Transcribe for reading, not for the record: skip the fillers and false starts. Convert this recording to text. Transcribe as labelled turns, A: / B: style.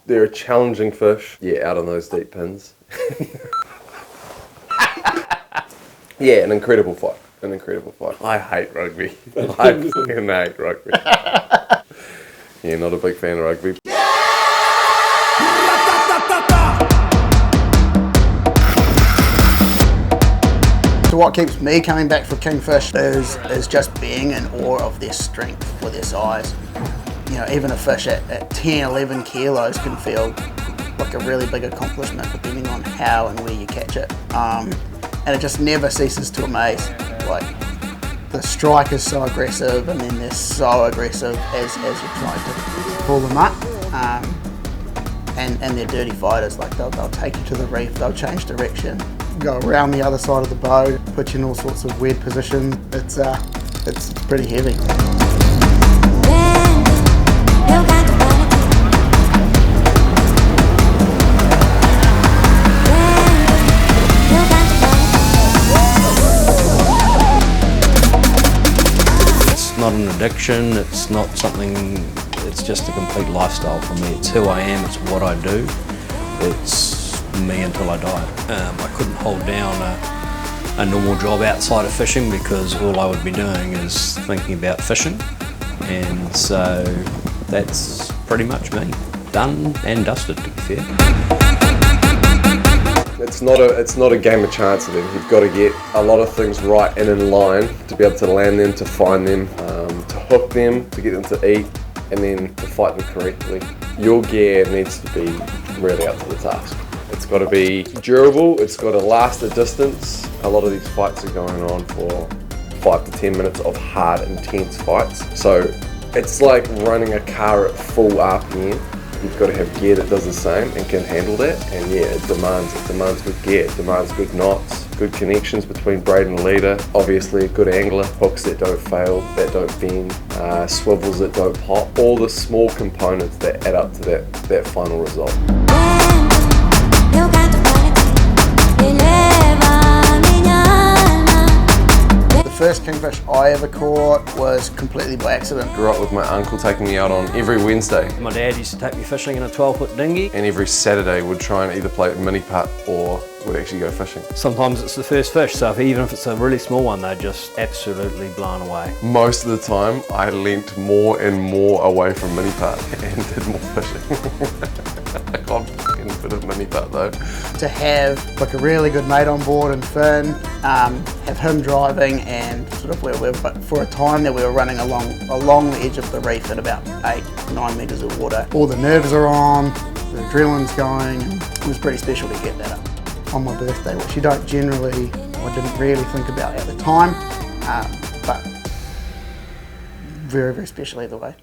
A: They're a challenging fish. Yeah, out on those deep pins. Yeah, an incredible fight. An incredible fight. I hate rugby. I fucking hate rugby. Yeah, not a big fan of rugby.
B: So what keeps me coming back for kingfish is just being in awe of their strength for their size. You know, even a fish at 10, 11 kilos can feel like a really big accomplishment depending on how and where you catch it. And it just never ceases to amaze. Like, the strike is so aggressive and then they're so aggressive as you're trying to pull them up. And they're dirty fighters. Like, they'll take you to the reef, they'll change direction, go around the other side of the boat, put you in all sorts of weird positions. It's pretty heavy.
C: It's not an addiction, it's not something, it's just a complete lifestyle for me. It's who I am, it's what I do, it's me until I die. I couldn't hold down a normal job outside of fishing because all I would be doing is thinking about fishing, and so that's pretty much me. Done and dusted, to be fair.
A: It's not a game of chance of them. You've got to get a lot of things right and in line to be able to land them, to find them, to hook them, to get them to eat, and then to fight them correctly. Your gear needs to be really up to the task. It's got to be durable, it's got to last a distance. A lot of these fights are going on for 5 to 10 minutes of hard, intense fights. So it's like running a car at full RPM. You've got to have gear that does the same and can handle that. And yeah, it demands good gear, it demands good knots, good connections between braid and leader. Obviously a good angler, hooks that don't fail, that don't bend, swivels that don't pop. All the small components that add up to that final result.
B: The first kingfish I ever caught was completely by accident.
A: Grew up with my uncle taking me out on every Wednesday.
C: My dad used to take me fishing in a 12-foot dinghy.
A: And every Saturday would try and either play a mini putt or would actually go fishing.
C: Sometimes it's the first fish, so even if it's a really small one, they're just absolutely blown away.
A: Most of the time, I leant more and more away from mini putt and did more fishing. I can't fucking bit of mini putt though.
B: To have like a really good mate on board and Finn, have him driving, and sort of but for a time that we were running along the edge of the reef at about 8-9 meters of water. All the nerves are on, the adrenaline's going. It was pretty special to get that up on my birthday, which you don't generally, or didn't really think about at the time, but very, very special either way.